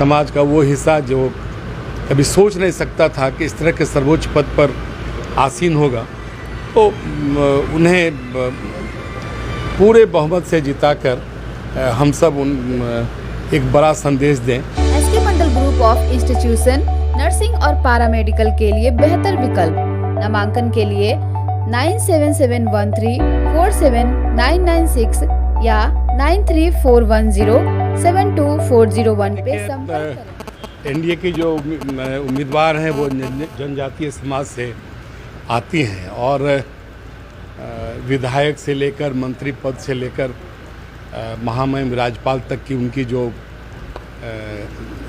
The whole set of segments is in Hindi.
समाज का वो हिस्सा जो कभी सोच नहीं सकता था कि इस तरह के सर्वोच्च पद पर आसीन होगा, तो उन्हें पूरे बहुमत से जिताकर हम सब एक बड़ा संदेश दें। SK Mandal group of institution nursing और पैरामेडिकल के लिए बेहतर विकल्प। नामांकन के लिए 9771347996 या 9341072401 पे संपर्क करें। एनडीए की जो उम्मीदवार हैं वो जनजातीय समाज से आती हैं और विधायक से लेकर मंत्री पद से लेकर महामहिम राज्यपाल तक की उनकी जो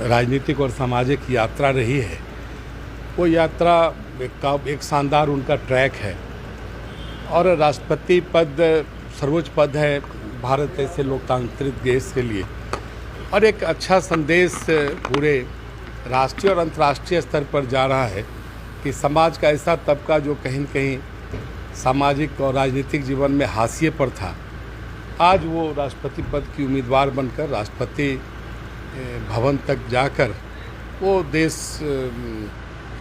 राजनीतिक और सामाजिक यात्रा रही है, वो यात्रा एक शानदार उनका ट्रैक है। और राष्ट्रपति पद सर्वोच्च पद है भारत ऐसे लोकतांत्रिक देश के लिए, और एक अच्छा संदेश पूरे राष्ट्रीय और अंतर्राष्ट्रीय स्तर पर जा रहा है कि समाज का ऐसा तबका जो कहीं न कहीं सामाजिक और राजनीतिक जीवन में हाशिए पर था, आज वो राष्ट्रपति पद की उम्मीदवार बनकर राष्ट्रपति भवन तक जाकर वो देश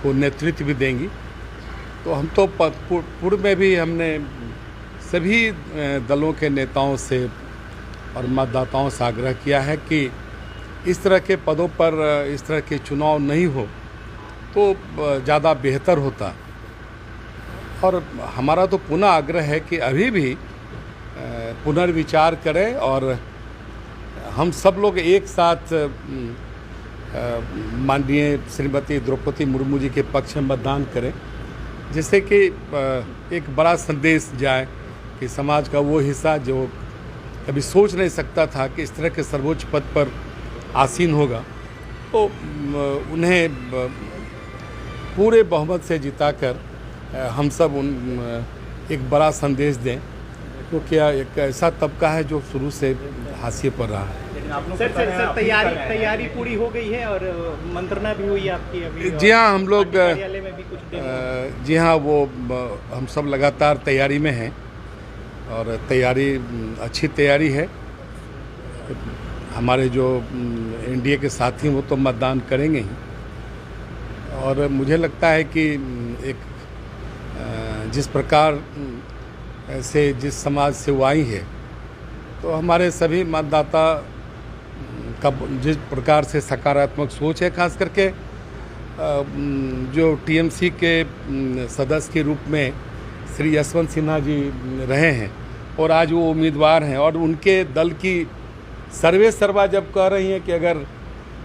को नेतृत्व भी देंगी। तो हम तो पूर्व में भी हमने सभी दलों के नेताओं से और मतदाताओं से आग्रह किया है कि इस तरह के पदों पर इस तरह के चुनाव नहीं हो तो ज़्यादा बेहतर होता। और हमारा तो पुनः आग्रह है कि अभी भी पुनर्विचार करें और हम सब लोग एक साथ माननीय श्रीमती द्रौपदी मुर्मू जी के पक्ष में मतदान करें, जिससे कि एक बड़ा संदेश जाए कि समाज का वो हिस्सा जो कभी सोच नहीं सकता था कि इस तरह के सर्वोच्च पद पर आसीन होगा, तो उन्हें पूरे बहुमत से जिताकर हम सब एक बड़ा संदेश दें, क्योंकि एक ऐसा तबका है जो शुरू से हाशिए पर रहा है। सर तैयारी पूरी हो गई है और मंत्रणा भी हुई आपकी अभी? जी हाँ, हम लोग कार्यालय में भी कुछ जी हाँ, वो हम सब लगातार तैयारी में हैं और अच्छी तैयारी है। हमारे जो एनडीए के साथी वो तो मतदान करेंगे ही, और मुझे लगता है कि एक जिस प्रकार से जिस समाज से वो आई है, तो हमारे सभी मतदाता का जिस प्रकार से सकारात्मक सोच है, खास करके जो टीएमसी के सदस्य के रूप में श्री यशवंत सिन्हा जी रहे हैं और आज वो उम्मीदवार हैं, और उनके दल की सर्वे सर्वा जब कह रही हैं कि अगर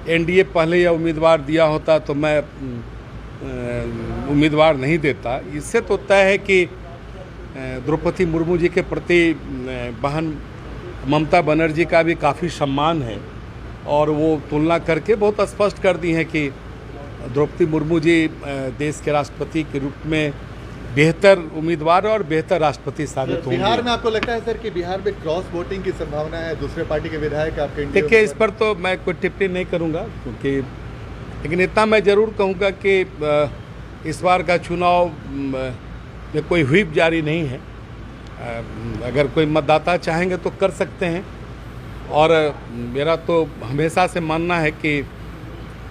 एनडीए पहले यह उम्मीदवार दिया होता तो मैं उम्मीदवार नहीं देता, इससे तो तय है कि द्रौपदी मुर्मू जी के प्रति बहन ममता बनर्जी का भी काफ़ी सम्मान है, और वो तुलना करके बहुत स्पष्ट कर दी है कि द्रौपदी मुर्मू जी देश के राष्ट्रपति के रूप में बेहतर उम्मीदवार और बेहतर राष्ट्रपति साबित होंगे। बिहार में आपको लगता है सर कि बिहार में क्रॉस वोटिंग की संभावना है? दूसरे पार्टी के विधायक आपके? देखिए, इस पर तो मैं कोई टिप्पणी नहीं करूंगा, क्योंकि लेकिन इतना मैं ज़रूर कहूँगा कि इस बार का चुनाव में कोई व्हिप जारी नहीं है। अगर कोई मतदाता चाहेंगे तो कर सकते हैं, और मेरा तो हमेशा से मानना है कि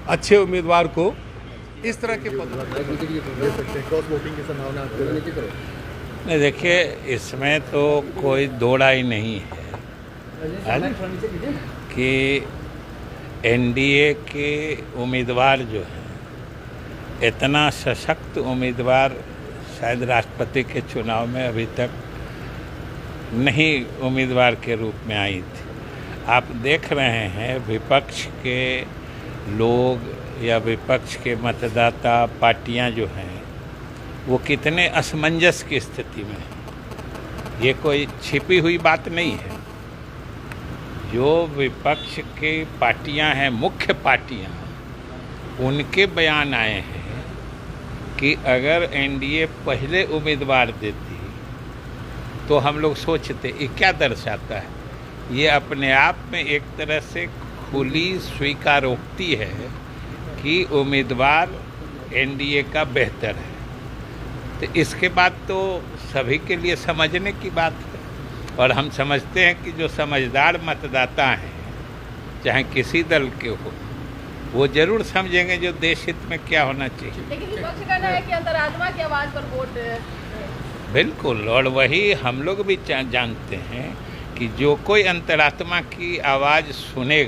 अच्छे उम्मीदवार को इस तरह के पद दे सकते हैं। क्रॉस वोटिंग की संभावना नहीं, देखिए इसमें तो कोई दोड़ा ही नहीं है कि एनडीए के उम्मीदवार जो है, इतना सशक्त उम्मीदवार शायद राष्ट्रपति के चुनाव में अभी तक नहीं उम्मीदवार के रूप में आई थी। आप देख रहे हैं विपक्ष के लोग या विपक्ष के मतदाता पार्टियां जो हैं वो कितने असमंजस की स्थिति में है। ये कोई छिपी हुई बात नहीं है। जो विपक्ष के पार्टियां हैं, मुख्य पार्टियां, उनके बयान आए हैं कि अगर एनडीए पहले उम्मीदवार देती तो हम लोग सोचते। ये क्या दर्शाता है? ये अपने आप में एक तरह से खुली स्वीकारोक्ति है कि उम्मीदवार एनडीए का बेहतर है। तो इसके बाद तो सभी के लिए समझने की बात है, और हम समझते हैं कि जो समझदार मतदाता हैं, चाहे किसी दल के हो, वो जरूर समझेंगे जो देश हित में क्या होना चाहिए। लेकिन विपक्ष का कहना है कि अंतरात्मा की आवाज पर वोट। बिल्कुल, और वही हम लोग भी जानते हैं कि जो कोई अंतरात्मा की आवाज़ सुनेगा